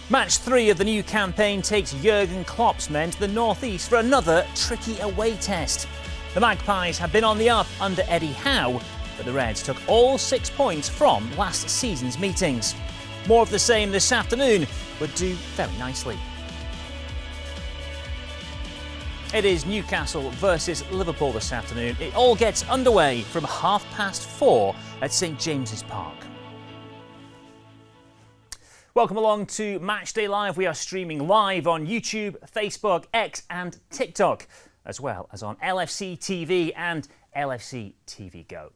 Match 3 of the new campaign takes Jurgen Klopp's men to the northeast for another tricky away test. The Magpies have been on the up under Eddie Howe, but the Reds took all 6 points from last season's meetings. More of the same this afternoon would do very nicely. It is Newcastle versus Liverpool this afternoon. It all gets underway from 4:30 at St James's Park. Welcome along to Matchday Live. We are streaming live on YouTube, Facebook, X and TikTok, as well as on LFC TV and LFC TV Go.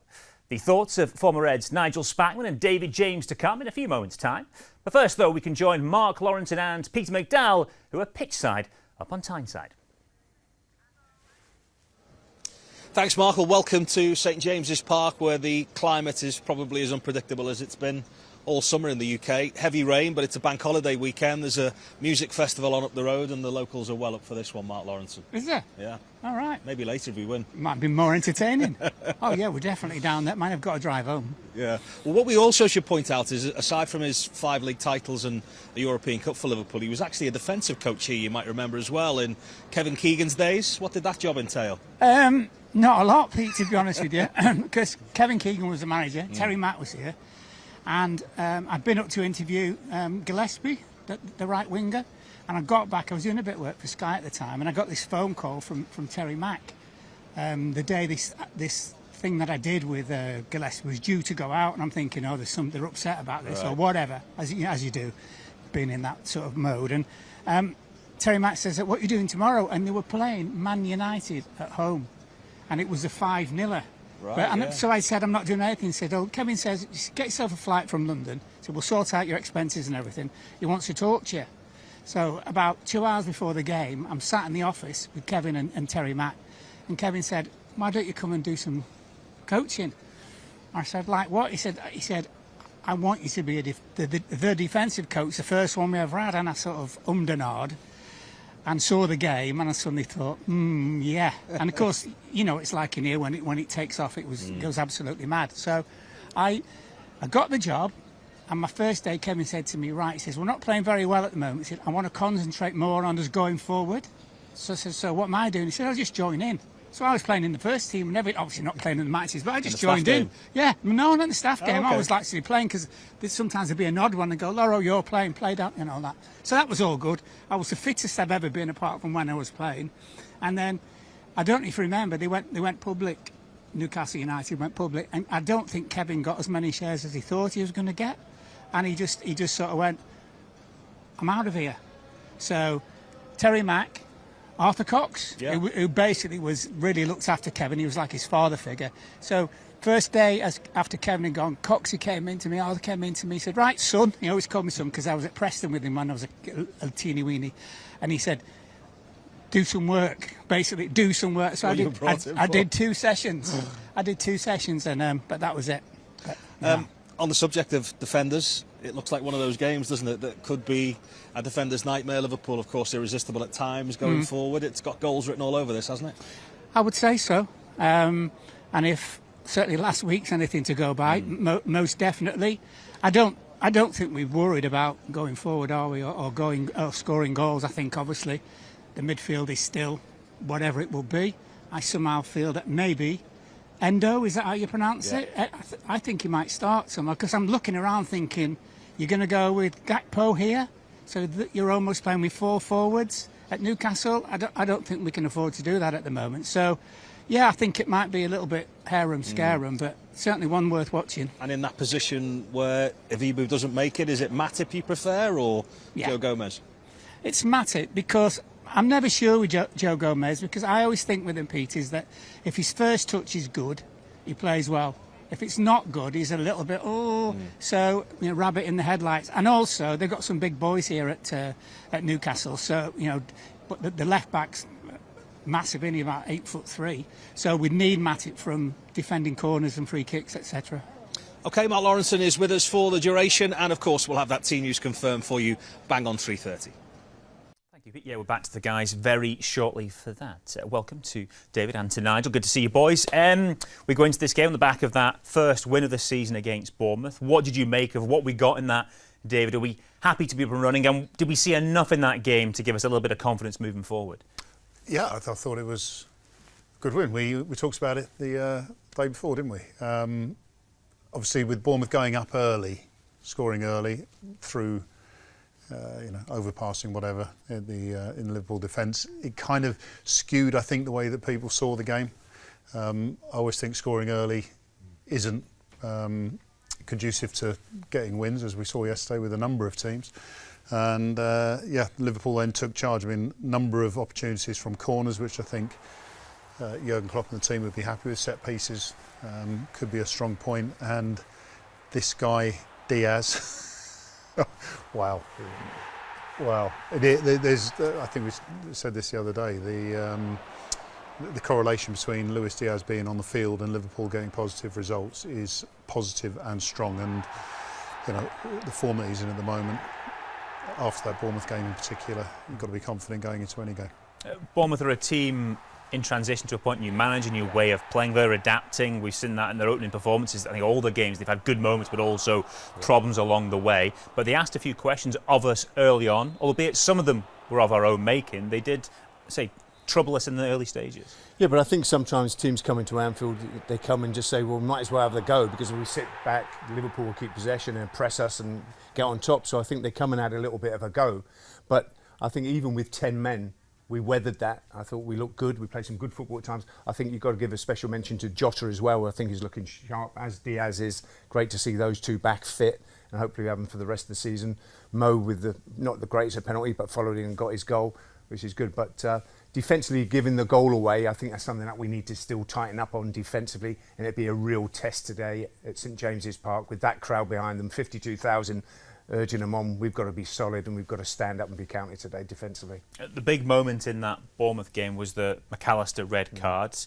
The thoughts of former Reds Nigel Spackman and David James to come in a few moments' time. But first, though, we can join Mark Lawrenson and Peter McDowell, who are pitchside up on Tyneside. Thanks, Michael. Welcome to St James's Park, where the climate is probably as unpredictable as it's been all summer in the UK. Heavy rain, but it's a bank holiday weekend. There's a music festival on up the road, and the locals are well up for this one, Mark Lawrenson. Is there? Yeah. All right. Maybe later if we win. Might be more entertaining. Oh, yeah, we're definitely down there. Might have got to drive home. Yeah. Well, what we also should point out is, aside from his 5 league titles and a European Cup for Liverpool, he was actually a defensive coach here, you might remember as well, in Kevin Keegan's days. What did that job entail? Not a lot, Pete, to be honest with you, because Kevin Keegan was the manager, Terry Matt was here, and I'd been up to interview Gillespie, the right winger, and I got back. I was doing a bit of work for Sky at the time, and I got this phone call from Terry Mack the day this thing that I did with Gillespie was due to go out, and I'm thinking, oh, they're upset about this or whatever, as you do, being in that sort of mode. And Terry Mack says, what are you doing tomorrow? And they were playing Man United at home, and it was a 5-0. Right, So I said, I'm not doing anything. He said, oh, Kevin says, just get yourself a flight from London. So we'll sort out your expenses and everything. He wants to talk to you. So about 2 hours before the game, I'm sat in the office with Kevin and Terry Mack. And Kevin said, why don't you come and do some coaching? I said, like what? He said, I want you to be the defensive coach, the first one we ever had. And I sort of ummed and ahed and saw the game, and I suddenly thought, yeah. And of course, you know, it's like in here when it takes off, it goes absolutely mad. So I got the job, and my first day, Kevin said to me, right, he says, we're not playing very well at the moment. He said, I want to concentrate more on us going forward. So I said, so what am I doing? He said, I'll just join in. So I was playing in the first team, and obviously not playing in the matches, but I just joined in. Yeah, no, not the staff game. I was actually playing, because sometimes there'd be an odd one and go, Loro, you're playing, play down, and all that. So that was all good. I was the fittest I've ever been, apart from when I was playing. And then, I don't know if you remember, they went public. Newcastle United went public, and I don't think Kevin got as many shares as he thought he was going to get. And he just sort of went, I'm out of here. So Terry Mack, Arthur Cox, who basically really looked after Kevin. He was like his father figure. So first day after Kevin had gone, Coxie came in to me, Arthur came in to me, he said, right, son, he always called me son because I was at Preston with him when I was a teeny weeny, and he said, do some work, basically do some work. So I did 2 sessions. I did 2 sessions, and but that was it. But, on the subject of defenders, it looks like one of those games, doesn't it, that could be a defender's nightmare. Liverpool, of course, irresistible at times going forward. It's got goals written all over this, hasn't it? I would say so. And if certainly last week's anything to go by, most definitely. I don't think we're worried about going forward, are we, or scoring goals. I think obviously the midfield is still whatever it will be. I somehow feel that maybe Endo, is that how you pronounce it? I think he might start somewhere, because I'm looking around thinking, you're going to go with Gakpo here, so that you're almost playing with 4 forwards at Newcastle. I don't think we can afford to do that at the moment. So, yeah, I think it might be a little bit harum-scarum, but certainly one worth watching. And in that position where Ivibu doesn't make it, is it Matip you prefer, or Joe Gomez? It's Matip, because I'm never sure with Joe Gomez, because I always think with him, Pete, is that if his first touch is good, he plays well. If it's not good, he's a little bit, so, you know, rabbit in the headlights. And also, they've got some big boys here at Newcastle, so, you know, but the left-back's massive, isn't he, about 8'3". So we need Matip from defending corners and free kicks, etc. OK, Mark Lawrenson is with us for the duration, and of course we'll have that team news confirmed for you bang on 3:30. Yeah, we're back to the guys very shortly for that. Welcome to David and to Nigel. Good to see you, boys. We go into this game on the back of that first win of the season against Bournemouth. What did you make of what we got in that David, are we happy to be up and running? And did we see enough in that game to give us a little bit of confidence moving forward? Yeah, I thought it was a good win. We talked about it the day before, didn't we? Obviously, with Bournemouth going up early, scoring early through overpassing whatever in the Liverpool defence, it kind of skewed, I think, the way that people saw the game. I always think scoring early isn't conducive to getting wins, as we saw yesterday with a number of teams. And Liverpool then took charge. I mean, number of opportunities from corners, which I think Jurgen Klopp and the team would be happy with. Set pieces could be a strong point. And this guy Diaz, wow. There's, I think we said this the other day. The correlation between Luis Diaz being on the field and Liverpool getting positive results is positive and strong. And the form that he's in at the moment, after that Bournemouth game in particular, you've got to be confident going into any game. Bournemouth are a team in transition to appoint a new manager, new way of playing. They're adapting. We've seen that in their opening performances. I think all the games, they've had good moments, but also problems along the way. But they asked a few questions of us early on, albeit some of them were of our own making. They did, trouble us in the early stages. Yeah, but I think sometimes teams come into Anfield, they come and just say, well, we might as well have the go, because if we sit back, Liverpool will keep possession and press us and get on top. So I think they come and had a little bit of a go. But I think even with 10 men, we weathered that. I thought we looked good. We played some good football at times. I think you've got to give a special mention to Jota as well. I think he's looking sharp, as Diaz is. Great to see those two back fit, and hopefully we have them for the rest of the season. Mo with not the greatest penalty, but followed in and got his goal, which is good. But defensively, giving the goal away, I think that's something that we need to still tighten up on defensively, and it'd be a real test today at St James's Park with that crowd behind them, 52,000 urging them on. We've got to be solid and we've got to stand up and be counted today defensively. The big moment in that Bournemouth game was the McAllister red cards.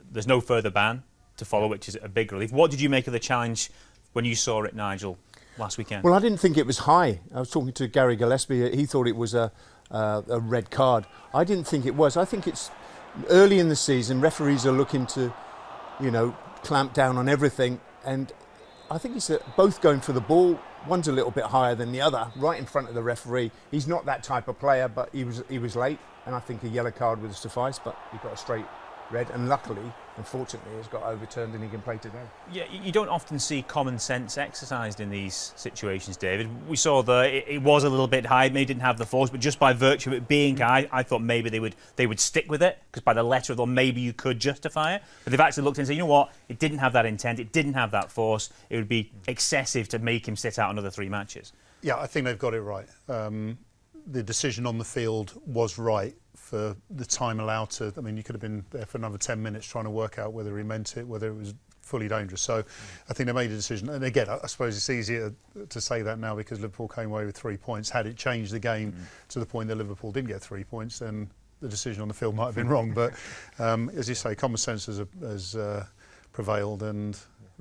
There's no further ban to follow, which is a big relief. What did you make of the challenge when you saw it, Nigel, last weekend? Well, I didn't think it was high. I was talking to Gary Gillespie. He thought it was a red card. I didn't think it was. I think it's early in the season. Referees are looking to, clamp down on everything. And I think it's both going for the ball. One's a little bit higher than the other, right in front of the referee. He's not that type of player, but he was late, and I think a yellow card would have sufficed, but he got a straight red, and luckily, unfortunately, it's got overturned and he can play today. Yeah, you don't often see common sense exercised in these situations, David. We saw it was a little bit high, maybe didn't have the force, but just by virtue of it being high, I thought maybe they would stick with it, because by the letter of the law, maybe you could justify it. But they've actually looked and said, you know what, it didn't have that intent, it didn't have that force, it would be excessive to make him sit out another 3 matches. Yeah, I think they've got it right. The decision on the field was right for the time allowed to. I mean, you could have been there for another 10 minutes trying to work out whether he meant it, whether it was fully dangerous. So I think they made a decision. And again, I suppose it's easier to say that now because Liverpool came away with 3 points. Had it changed the game to the point that Liverpool did get 3 points, then the decision on the field might have been wrong. But as you say, common sense has prevailed, and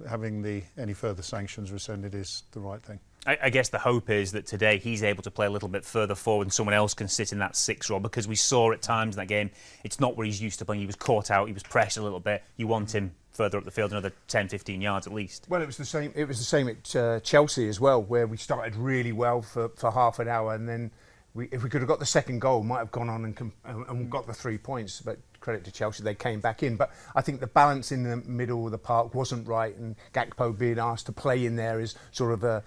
having any further sanctions rescinded is the right thing. I guess the hope is that today he's able to play a little bit further forward and someone else can sit in that 6 role, because we saw at times in that game it's not where he's used to playing. He was caught out, he was pressured a little bit. You want him further up the field, another 10-15 yards at least. Well, it was the same at Chelsea as well, where we started really well for half an hour, and then if we could have got the second goal, might have gone on and got the 3 points. But credit to Chelsea, they came back in. But I think the balance in the middle of the park wasn't right, and Gakpo being asked to play in there is sort of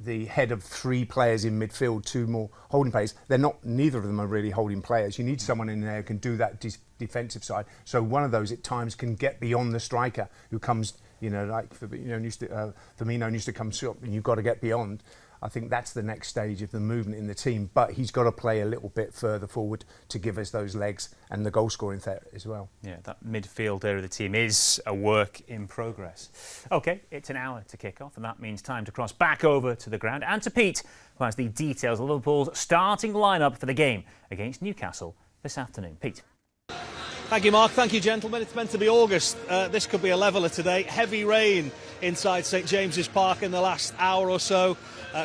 the head of 3 players in midfield, 2 more holding players. Neither of them are really holding players. You need someone in there who can do that defensive side. So one of those at times can get beyond the striker who comes, like Firmino used to come short, and you've got to get beyond. I think that's the next stage of the movement in the team, but he's got to play a little bit further forward to give us those legs and the goal scoring threat as well. Yeah, that midfield area of the team is a work in progress. OK, it's an hour to kick off, and that means time to cross back over to the ground and to Pete, who has the details of Liverpool's starting lineup for the game against Newcastle this afternoon. Pete. Thank you, Mark. Thank you, gentlemen. It's meant to be August. This could be a leveller today. Heavy rain inside St James's Park in the last hour or so.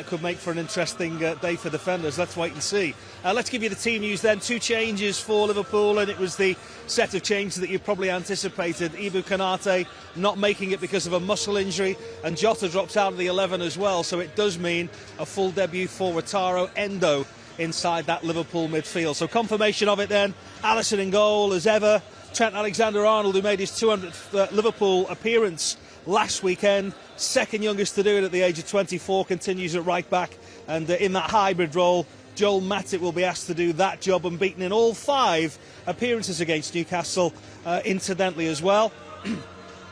Could make for an interesting day for defenders. Let's wait and see. Let's give you the team news then. 2 changes for Liverpool, and it was the set of changes that you probably anticipated. Ibu Konate not making it because of a muscle injury, and Jota drops out of the 11 as well, so it does mean a full debut for Wataru Endo inside that Liverpool midfield. So confirmation of it then. Alisson in goal as ever. Trent Alexander-Arnold, who made his 200th Liverpool appearance last weekend, second youngest to do it at the age of 24, continues at right back, and in that hybrid role Joel Matip will be asked to do that job, and beaten in all 5 appearances against Newcastle incidentally as well.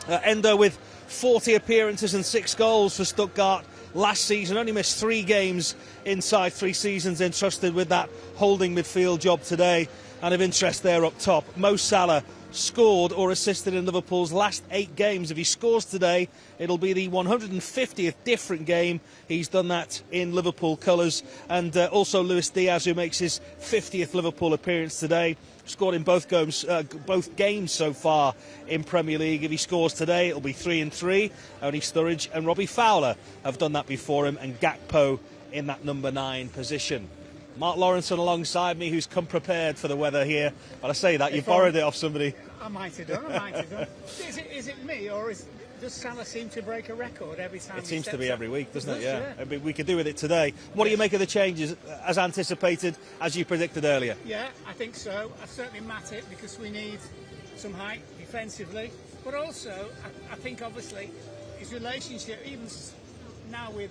Endo with 40 appearances and 6 goals for Stuttgart last season, only missed 3 games inside 3 seasons, entrusted with that holding midfield job today. And of interest there up top, Mo Salah scored or assisted in Liverpool's last 8 games. If he scores today, it'll be the 150th different game he's done that in Liverpool colours. And also Luis Diaz, who makes his 50th Liverpool appearance today, scored in both games so far in Premier League. If he scores today, it'll be 3-3. Only Sturridge and Robbie Fowler have done that before him, and Gakpo in that number 9 position. Mark Lawrenson alongside me, who's come prepared for the weather here. But I say that, you borrowed it off somebody. I might have done. Is it me, or does Salah seem to break a record every time? It seems to be every week, doesn't it? Yeah. Yeah. I mean, we could do with it today. What do you make of the changes, as anticipated, as you predicted earlier? Yeah, I think so. I certainly Matip, because we need some height defensively. But also, I think obviously his relationship, even now with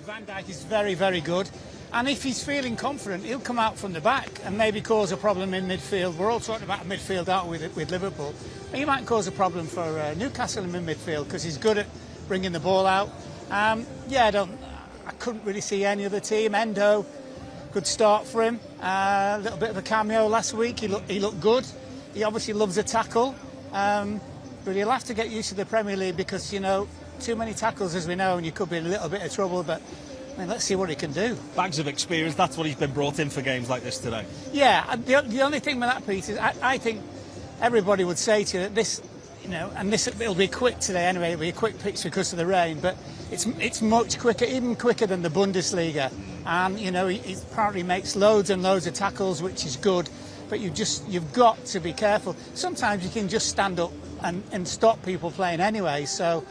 Van Dijk, is very, very good. And if he's feeling confident, he'll come out from the back and maybe cause a problem in midfield. We're all talking about midfield, aren't we, with Liverpool? He might cause a problem for Newcastle in midfield, because he's good at bringing the ball out. I couldn't really see any other team. Endo, good start for him. A little bit of a cameo last week. He looked good. He obviously loves a tackle. But he'll have to get used to the Premier League, because, too many tackles, as we know, and you could be in a little bit of trouble. But let's see what he can do. Bags of experience, that's what he's been brought in for games like this today. Yeah, the only thing with that, Pete, is I think everybody would say to you that this, it'll be quick today anyway, it'll be a quick pitch because of the rain, but it's much quicker, even quicker than the Bundesliga. And, he apparently makes loads and loads of tackles, which is good, but you've got to be careful. Sometimes you can just stand up and stop people playing anyway, so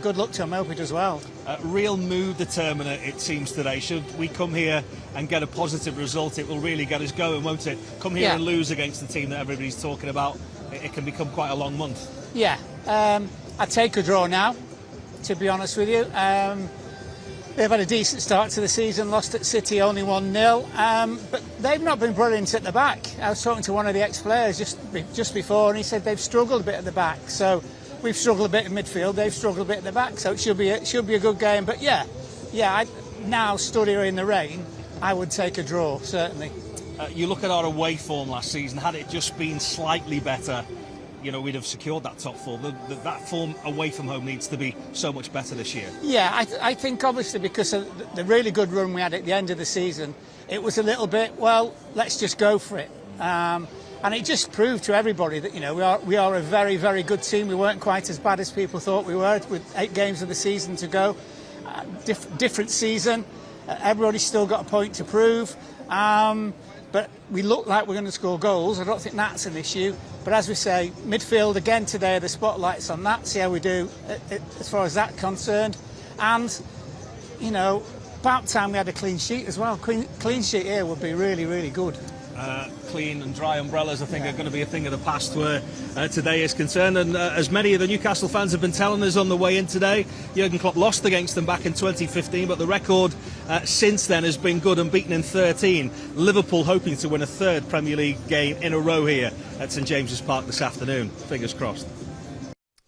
good luck to him. I hope he does well. Real mood determiner, it seems, today. Should we come here and get a positive result, it will really get us going, won't it? Come here and lose against the team that everybody's talking about, it can become quite a long month. Yeah, I'd take a draw now, to be honest with you. They've had a decent start to the season, lost at City only 1-0, but they've not been brilliant at the back. I was talking to one of the ex-players just before, and he said they've struggled a bit at the back. So we've struggled a bit in midfield, they've struggled a bit at the back, so it should be a good game. But now stood here in the rain, I would take a draw, certainly. You look at our away form last season, had it just been slightly better, we'd have secured that top 4. That form away from home needs to be so much better this year. Yeah, I think obviously because of the really good run we had at the end of the season, it was a little bit, let's just go for it. And it just proved to everybody that, we are a very, very good team. We weren't quite as bad as people thought we were, with 8 games of the season to go. Different season. Everybody's still got a point to prove. But we look like we're going to score goals. I don't think that's an issue. But as we say, midfield again today, the spotlight's on that. See how we do as far as that's concerned. And, about time we had a clean sheet as well. Clean sheet here would be really, really good. Clean and dry umbrellas, I think, are going to be a thing of the past where today is concerned. And as many of the Newcastle fans have been telling us on the way in today, Jurgen Klopp lost against them back in 2015, but the record since then has been good, unbeaten in 13. Liverpool hoping to win a 3rd Premier League game in a row here at St James's Park this afternoon. Fingers crossed.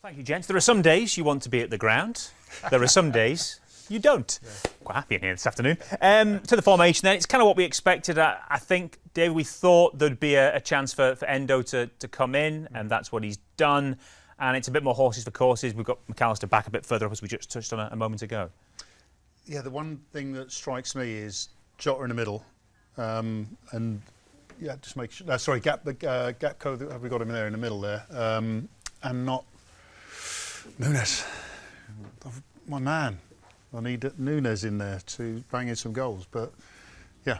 Thank you, gents. There are some days you want to be at the ground. There are some days you don't. Yeah. Quite happy in here this afternoon. To the formation then, it's kind of what we expected. I think, Dave, we thought there'd be a chance for Endo to come in, and that's what he's done. And it's a bit more horses for courses. We've got McAllister back a bit further up, as we just touched on a moment ago. Yeah, the one thing that strikes me is Jota in the middle. Just make sure... Gakpo, have we got him there in the middle there? And not Nunes. my man, I need Núñez in there to bang in some goals. But yeah,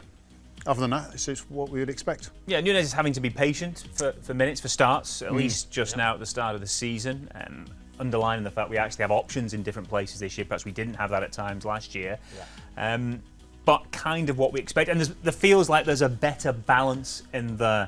other than that, it's what we would expect. Yeah, Núñez is having to be patient for minutes, for starts, at least just now at the start of the season. Underlining the fact we actually have options in different places this year. Perhaps we didn't have that at times last year. But kind of what we expect. And there feels like there's a better balance in the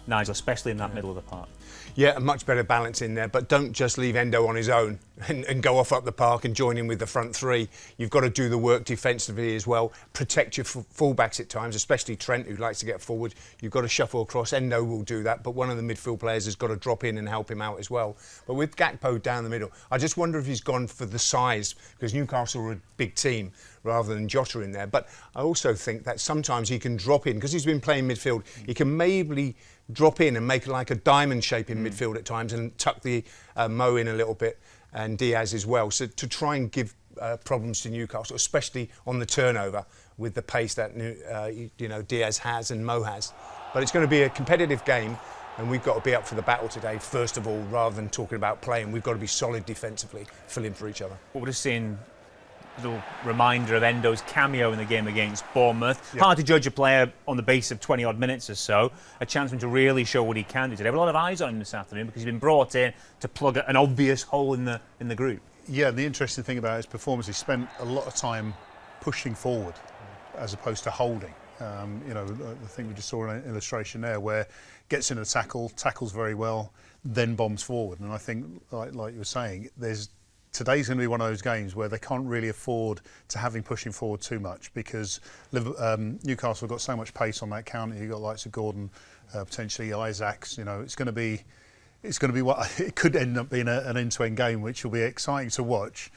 Nigel, especially in that middle of the park. Yeah, a much better balance in there, but don't just leave Endo on his own and go off up the park and join in with the front three. You've got to do the work defensively as well, protect your fullbacks at times, especially Trent, who likes to get forward. You've got to shuffle across. Endo will do that, but one of the midfield players has got to drop in and help him out as well. But with Gakpo down the middle, I just wonder if he's gone for the size, because Newcastle are a big team, rather than Jota in there. But I also think that sometimes he can drop in, because he's been playing midfield, he can maybe drop in and make like a diamond shape in midfield at times and tuck the Mo in a little bit, and Diaz as well. So to try and give problems to Newcastle, especially on the turnover with the pace that Diaz has and Mo has. But it's going to be a competitive game, and we've got to be up for the battle today, first of all, rather than talking about playing. We've got to be solid defensively, filling for each other. What we're just seeing, a little reminder of Endo's cameo in the game against Bournemouth. Yep. Hard to judge a player on the basis of 20 odd minutes or so. A chance for him to really show what he can do today. Have a lot of eyes on him this afternoon because he's been brought in to plug an obvious hole in the group. Yeah, the interesting thing about his performance, he spent a lot of time pushing forward as opposed to holding. I think we just saw an illustration there where gets in a tackles very well, then bombs forward. And I think, like you were saying, today's going to be one of those games where they can't really afford to have him pushing forward too much, because Newcastle have got so much pace on that counter. You've got likes of Gordon, potentially Isaacs. It's going to be what it could end up being an end-to-end game, which will be exciting to watch.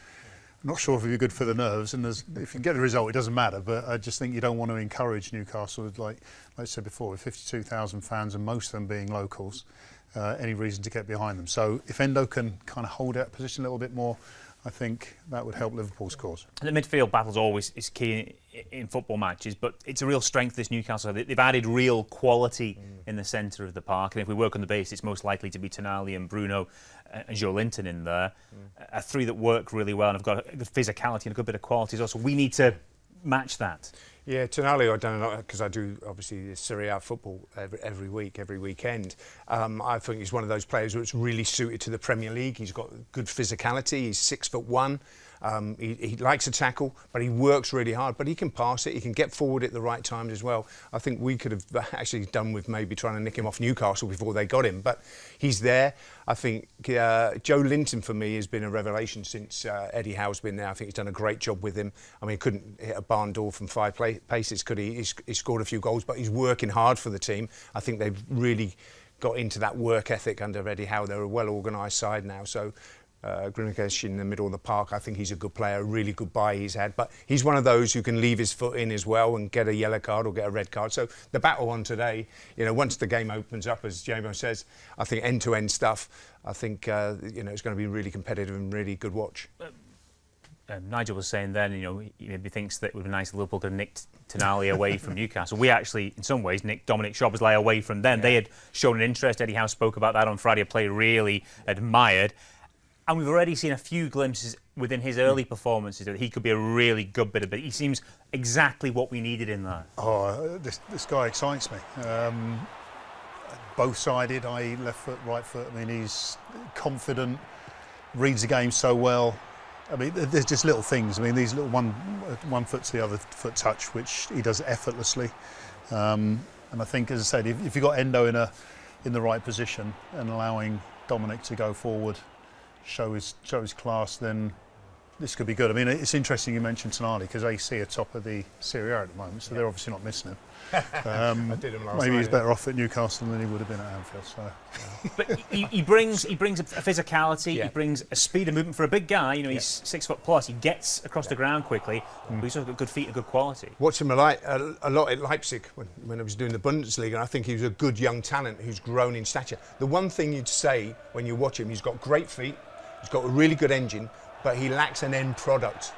I'm not sure if it'll be good for the nerves, and if you get the result, it doesn't matter. But I just think you don't want to encourage Newcastle, like I said before, with 52,000 fans and most of them being locals. Any reason to get behind them. So if Endo can kind of hold that position a little bit more, I think that would help Liverpool's cause. The midfield battle's always is key in football matches, but it's a real strength, this Newcastle. They've added real quality in the centre of the park, and if we work on the base, it's most likely to be Tonali and Bruno and Joe Linton in there. A three that work really well and have got a good physicality and a good bit of quality as well. So we need to match that. Yeah, Tonali, I don't know, because I do obviously Serie A football every week, every weekend. I think he's one of those players that's really suited to the Premier League. He's got good physicality. He's 6'1". He likes to tackle, but he works really hard. But he can pass it. He can get forward at the right times as well. I think we could have actually done with maybe trying to nick him off Newcastle before they got him. But he's there. I think Joe Linton for me has been a revelation since Eddie Howe's been there. I think he's done a great job with him. I mean, he couldn't hit a barn door from 5 paces, could he? He scored a few goals, but he's working hard for the team. I think they've really got into that work ethic under Eddie Howe. They're a well-organised side now. So Grimkesh in the middle of the park, I think he's a good player, a really good buy he's had. But he's one of those who can leave his foot in as well and get a yellow card or get a red card. So the battle on today, once the game opens up, as Jamo says, I think end-to-end stuff, I think, it's going to be really competitive and really good watch. Nigel was saying then, he maybe thinks that it would be nice if Liverpool could have nicked Tonali away from Newcastle. We actually, in some ways, nicked Dominic Szoboszlai away from them. Yeah. They had shown an interest. Eddie Howe spoke about that on Friday, a player really admired. And we've already seen a few glimpses within his early performances that he could be a really good bit of it. He seems exactly what we needed in there. Oh, this guy excites me. Both-sided, i.e. left foot, right foot. I mean, he's confident, reads the game so well. I mean, there's just little things. I mean, these little one foot to the other foot touch, which he does effortlessly. And I think, as I said, if you've got Endo in the right position and allowing Dominic to go forward, show his class, then this could be good. I mean, it's interesting you mentioned Tonali, because AC are top of the Serie A at the moment, so they're obviously not missing him. I did him last maybe night, he's better off at Newcastle than he would have been at Anfield. So. But he brings a physicality, yeah. He brings a speed and movement for a big guy. He's 6 foot plus. He gets across the ground quickly. But he's also got good feet and good quality. Watched him a lot at Leipzig when I was doing the Bundesliga, and I think he was a good young talent who's grown in stature. The one thing you'd say when you watch him, he's got great feet, he's got a really good engine, but he lacks an end product,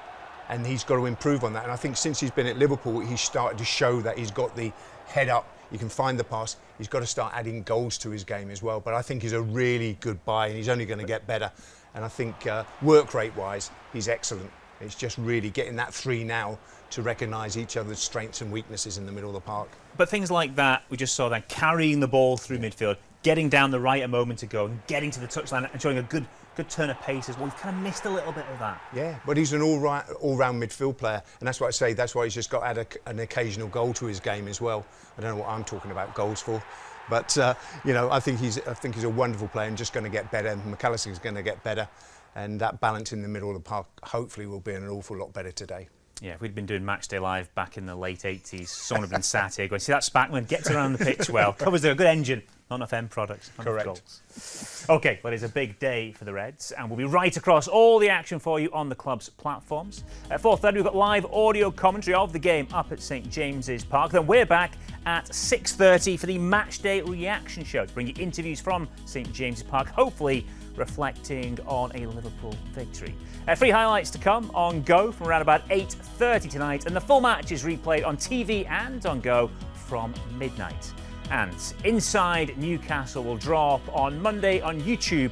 and he's got to improve on that. And I think since he's been at Liverpool, he's started to show that he's got the head up, he can find the pass, he's got to start adding goals to his game as well. But I think he's a really good buy, and he's only going to get better And I think work rate wise, he's excellent. It's just really getting that 3 now to recognise each other's strengths and weaknesses in the middle of the park. But things like that, we just saw then carrying the ball through midfield, getting down the right a moment ago, and getting to the touchline and showing a good turn of pace as well. We've kind of missed a little bit of that. Yeah, but he's an all-round midfield player, and that's what I say. That's why he's just got to add an occasional goal to his game as well. I don't know what I'm talking about goals for, but you know, I think he's a wonderful player and just going to get better. McAllister's going to get better, and that balance in the middle of the park hopefully will be an awful lot better today. Yeah, if we'd been doing Matchday Live back in the late 80s, someone would have been sat here going, see that Spackman gets around the pitch well, covers a good engine, not enough end products, not enough goals. OK, well, it's a big day for the Reds, and we'll be right across all the action for you on the club's platforms. At 4:30, we've got live audio commentary of the game up at St James's Park. Then we're back at 6:30 for the Matchday reaction show to bring you interviews from St James's Park, hopefully reflecting on a Liverpool victory. Free highlights to come on Go from around about 8:30 tonight, and the full match is replayed on TV and on Go from midnight. And Inside Newcastle will drop on Monday on YouTube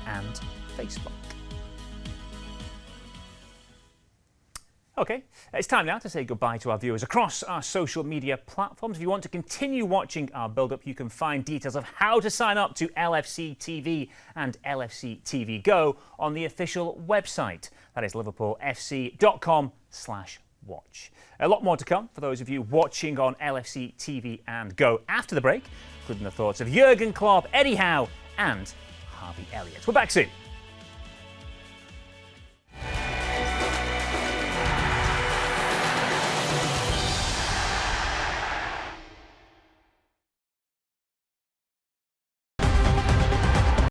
and Facebook. OK, it's time now to say goodbye to our viewers across our social media platforms. If you want to continue watching our build-up, you can find details of how to sign up to LFC TV and LFC TV Go on the official website. That is liverpoolfc.com/watch. A lot more to come for those of you watching on LFC TV and Go after the break, including the thoughts of Jurgen Klopp, Eddie Howe and Harvey Elliott. We're back soon.